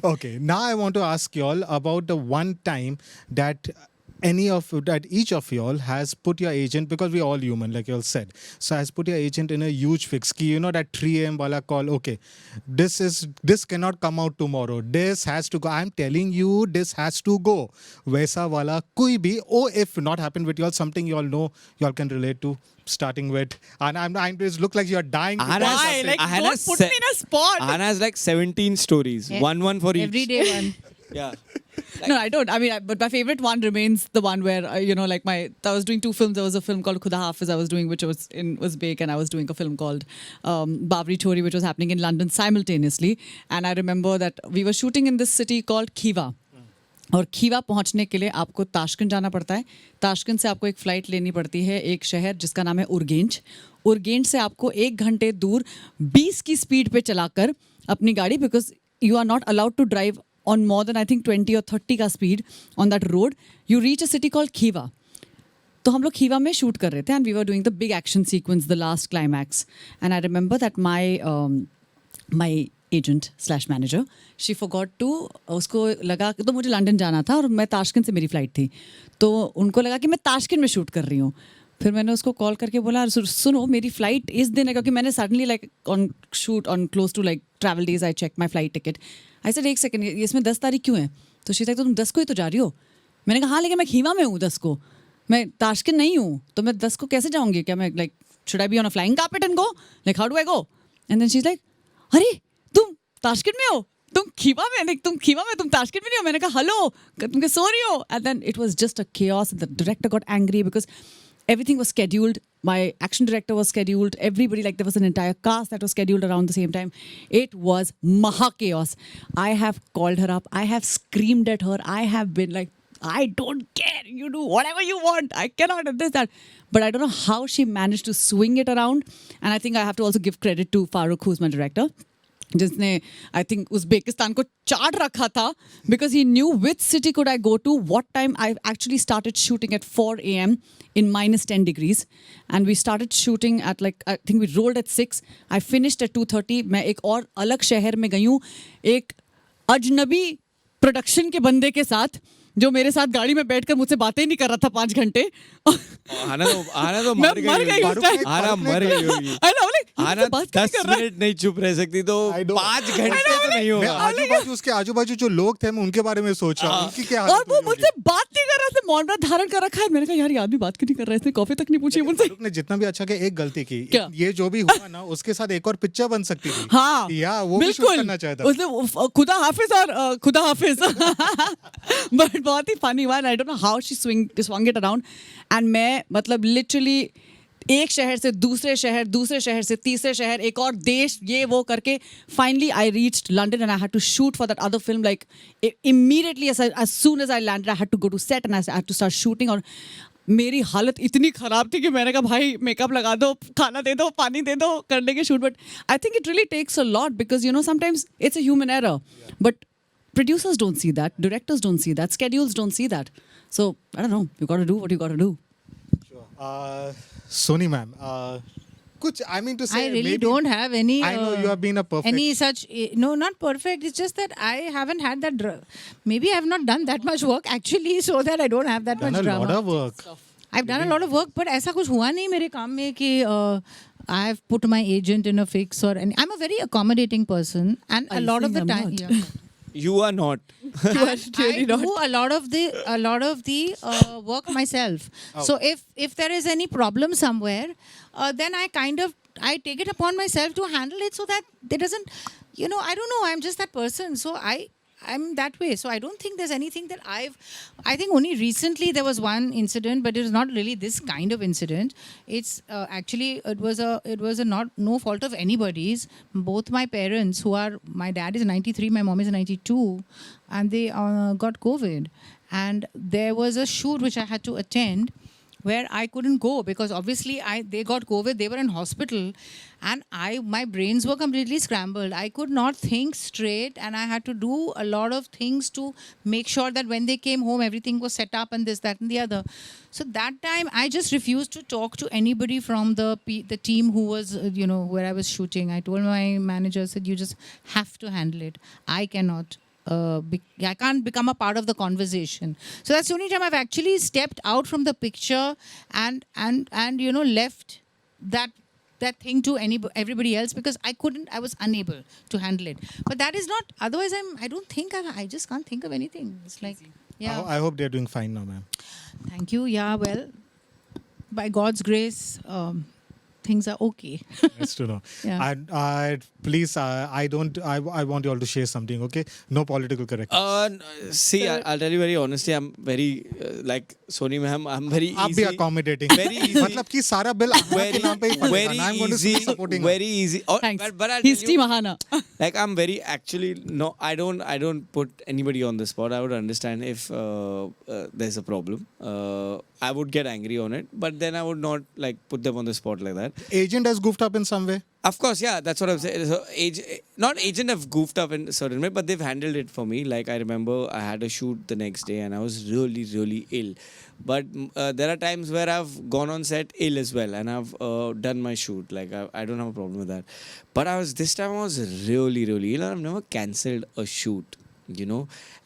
Okay, now I want to ask y'all about the one time that each of y'all has put your agent, because we're all human like y'all said, so has put your agent in a huge fix ki, you know, that 3 a.m. wala call. Okay, this cannot come out tomorrow, this has to go, I'm telling you, this has to go, वैसा wala koi bhi. Or if not happened with y'all, something y'all know y'all can relate to, starting with, and I'm just look like you're dying to tell Anna's- Why? something. Like, Anna's don't put me in a spot. Anna has like 17 stories, one for each. Every day one. Yeah. No, I don't. I mean, but my favorite one remains the one where like I was doing two films. There was a film called Khuda Hafiz I was doing, which was big, and I was doing a film called Babri Chori, which was happening in London simultaneously. And I remember that we were shooting in this city called Khiva. और खीवा पहुंचने के लिए आपको Tashkent जाना पड़ता है. Tashkent से आपको एक फ़्लाइट लेनी पड़ती है एक शहर जिसका नाम है उर्गेंच. उर्गेंच से आपको 1 घंटे दूर 20 की स्पीड पे चलाकर अपनी गाड़ी, because you are not allowed to drive on more than I think 20 or 30 का speed on that road, you reach a city called Khiva. तो हम लोग खीवा में शूट कर रहे थे, and we were doing the big action sequence, the last climax. And I remember that my agent slash manager, she forgot to, उसको लगा तो मुझे लंदन जाना था और मैं ताशकंद से मेरी फ्लाइट थी, तो उनको लगा कि मैं ताशकंद में शूट कर रही हूँ. फिर मैंने उसको कॉल करके बोला, सुनो मेरी फ्लाइट इस दिन है, क्योंकि मैंने suddenly like on shoot on close to like travel days I check my flight ticket. I said 1 second, इसमें 10 तारीख क्यों है? तो शी लाइक, तो तुम 10 को ही तो जा रही हो. मैंने कहा हाँ, लेकिन मैं खीवा में हूँ 10 को, मैं ताशकंद नहीं हूँ, तो मैं 10 को कैसे जाऊँगी? क्या मैं like should I be on a flying carpet and go, like how do I go? And then she like, अरे तुम ताशकंद में हो, तुम खीवा में, लाइक तुम खीवा में, तुम ताशकंद में नहीं हो. मैंने कहा हेलो, तुम क्या सो रही हो? And then it was just a chaos. The director got angry because everything was scheduled. My action director was scheduled. Everybody, like there was an entire cast that was scheduled around the same time. It was maha chaos. I have called her up. I have screamed at her. I have been like, I don't care. You do whatever you want. I cannot do this, that. But I don't know how she managed to swing it around. And I think I have to also give credit to Farooq, who's my director, जिसने I think Uzbekistan को चाट रखा था, because he knew which city could I go to, what time. I actually started shooting at 4 a.m. in -10 degrees, and we started shooting at like I think we rolled at 6. I finished at 2:30. मैं एक और अलग शहर में गई हूँ एक अजनबी प्रोडक्शन के बंदे के साथ, जो मेरे साथ गाड़ी में बैठकर मुझसे बातें ही नहीं कर रहा था 5 घंटे. आना तो मैं मर मर गई गई. उस time. आना मर गई होगी. I know, like, ये आना मुझसे बात क्यों नहीं 10 कर रहा है? मिनट नहीं चुप रह सकती, तो I know. 5 घंटे तो नहीं मैं होगा. आजू बाजू उसके आजू बाजू जो लोग थे, मैं उनके बारे में सोच रहा हूँ, उनकी क्या और हालत वो हुई होगी. मुझसे बात नहीं कर रहा, उसने मौन व्रत धारण कर रखा है. मैंने कहा यार ये आदमी बात क्यों नहीं कर रहा है, इसने कॉफी तक नहीं पूछी मुझसे. फारूक ने जितना भी अच्छा किया, एक गलती की. क्या? ये जो भी हुआ ना, उसके साथ एक और पिक्चर बन सकती थी. हाँ या वो भी शूट बिल्कुल, करना चाहता. उसने खुदा हाफिज और खुदा हाफिज बट बहुत ही funny one. I don't know how she swung it around. And मैं मतलब लिटरली एक शहर से दूसरे शहर से तीसरे शहर, एक और देश, ये वो करके finally I reached London and I had to shoot for that other film like immediately as soon as I landed. I had to go to set and I had to start shooting. और मेरी हालत इतनी ख़राब थी कि मैंने कहा भाई मेकअप लगा दो, खाना दे दो, पानी दे दो, करने के shoot. But I think it really takes a lot because you know sometimes it's a human error. But producers don't see that, directors don't see that, schedules don't see that. So I don't know, you got to do what you got to do. Soni ma'am, कुछ I mean to say, I really maybe, don't have any. I know you have been a perfect. Any such no, not perfect. It's just that I haven't had that. Maybe I have not done that much work actually, so that I don't have that done much a drama. lot of work. I've done a lot of work, but ऐसा कुछ हुआ नहीं मेरे काम में कि I've put my agent in a fix or any. I'm a very accommodating person, and a I lot of the think I'm time. not. Yeah. You are not. You are really I not. do a lot of the work myself. Oh. So if there is any problem somewhere, then I take it upon myself to handle it so that there doesn't, I don't know. I'm just that person. So I'm that way. So I don't think there's anything that I think only recently there was one incident, but it was not really this kind of incident. It's actually it was a no fault of anybody's. Both my parents, my dad is 93, my mom is 92, and they got COVID, and there was a shoot which I had to attend where I couldn't go because obviously they got COVID, they were in hospital, and my brains were completely scrambled. I could not think straight, and I had to do a lot of things to make sure that when they came home, everything was set up and this, that, and the other. So that time, I just refused to talk to anybody from the team who was, where I was shooting. I told my manager, I said, you just have to handle it. I cannot. I can't become a part of the conversation. So that's the only time I've actually stepped out from the picture and left that thing to everybody else, because I was unable to handle it. But that is not, otherwise I just can't think of anything. It's like, yeah. I hope they're doing fine now, ma'am. Thank you. Yeah, well, by God's grace, things are okay. Nice to know. Yeah. Please, I want you all to share something, okay? No political correctness. See, I'll tell you very honestly, I'm very, like Soni ma'am, I'm very आप easy. भी accommodating. Very easy. मतलब कि सारा bill आपके नाम पे ही फलेगा. very I'm going to easy, be supporting. very easy. Oh, Thanks. but I'll He's tell Team you, Ahana. like I'm very actually no, I don't put anybody on the spot. I would understand if there's a problem. I would get angry on it, but then I would not like put them on the spot like that. Agent has goofed up in some way. Of course, yeah, that's what I'm saying. So, not agent have goofed up in a certain way, but they've handled it for me. Like I remember, I had a shoot the next day, and I was really, really ill. But there are times where I've gone on set ill as well, and I've done my shoot. Like I don't have a problem with that. But this time I was really, really ill, and I've never cancelled a shoot,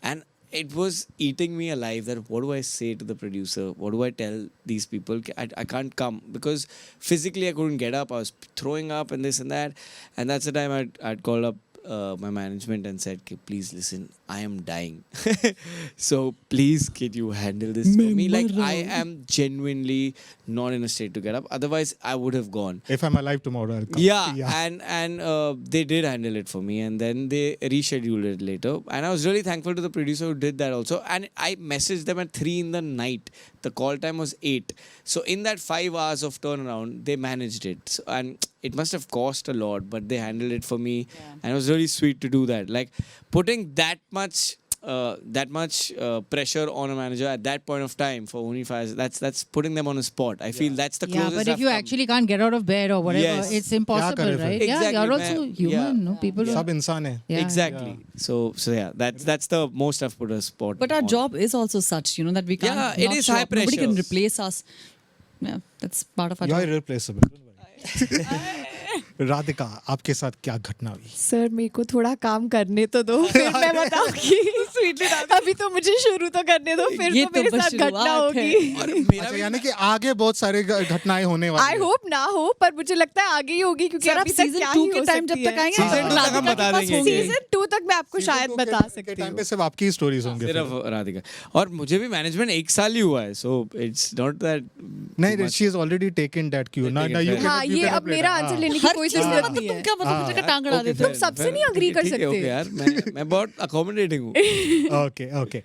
and it was eating me alive that what do I say to the producer? What do I tell these people? I can't come because physically I couldn't get up. I was throwing up and this and that. And that's the time I'd called up my management and said, "Okay, please listen, I am dying. So please can you handle this for me? Like I am genuinely not in a state to get up. Otherwise I would have gone." If I'm alive tomorrow, I'll come. Yeah, and they did handle it for me, and then they rescheduled it later. And I was really thankful to the producer who did that also. And I messaged them at 3 in the night. The call time was 8. So in that 5 hours of turnaround, they managed it. So, and it must have cost a lot, but they handled it for me, and it was really sweet to do that. Like putting that much pressure on a manager at that point of time for only 5, that's putting them on a spot. I feel that's the Yeah, closest. but if I've you come. actually can't get out of bed or whatever, Yes. it's impossible, Yeah, right? correct. Yeah, Exactly, you're also man. human, Yeah. no? People सब इंसान है. Yeah. Exactly. So yeah, that's the most I've put a spot. But our on. job is also such, that we can't. Yeah, it not is show high up. Nobody can pressure. replace us. Yeah, that's part of our You're job. irreplaceable. Don't worry. Radhika, आपके साथ क्या घटना हुई? Sir मेरे को थोड़ा काम करने तो दो फिर मैं बताऊंगी स्वीटली अभी तो मुझे शुरू तो करने दो फिर ये तो तो मेरे बस साथ घटना शुरुआत है। होगी और मेरा अच्छा, भी यानी कि आगे बहुत सारे घटनाएं होने वाली आई हैं. होप ना हो पर मुझे लगता है आगे ही होगी क्योंकि सर, आप अभी तक सीजन क्या 2 ही के हो टाइम जब सकती तक है आएंगे Season 2 तक हम बता देंगे। सीजन 2 तक मैं आपको शायद बता सकती टाइम हूँ पे सिर्फ आपकी स्टोरीज होंगे. सिर्फ राधिका और मुझे भी मैनेजमेंट 1 साल ही हुआ है सो इट्स नॉट दैट नहीं, she has already taken that cue. Now you can हाँ ये अब मेरा आंसर लेने की हर कोई चीज में जरूरत मतलब नहीं तुम है क्या मतलब मुझे टांग अड़ा देते हो? तुम सबसे नहीं agree कर ठीक है, सकते। ओके यार मैं बहुत अकोमोडेटिंग हूँ Okay.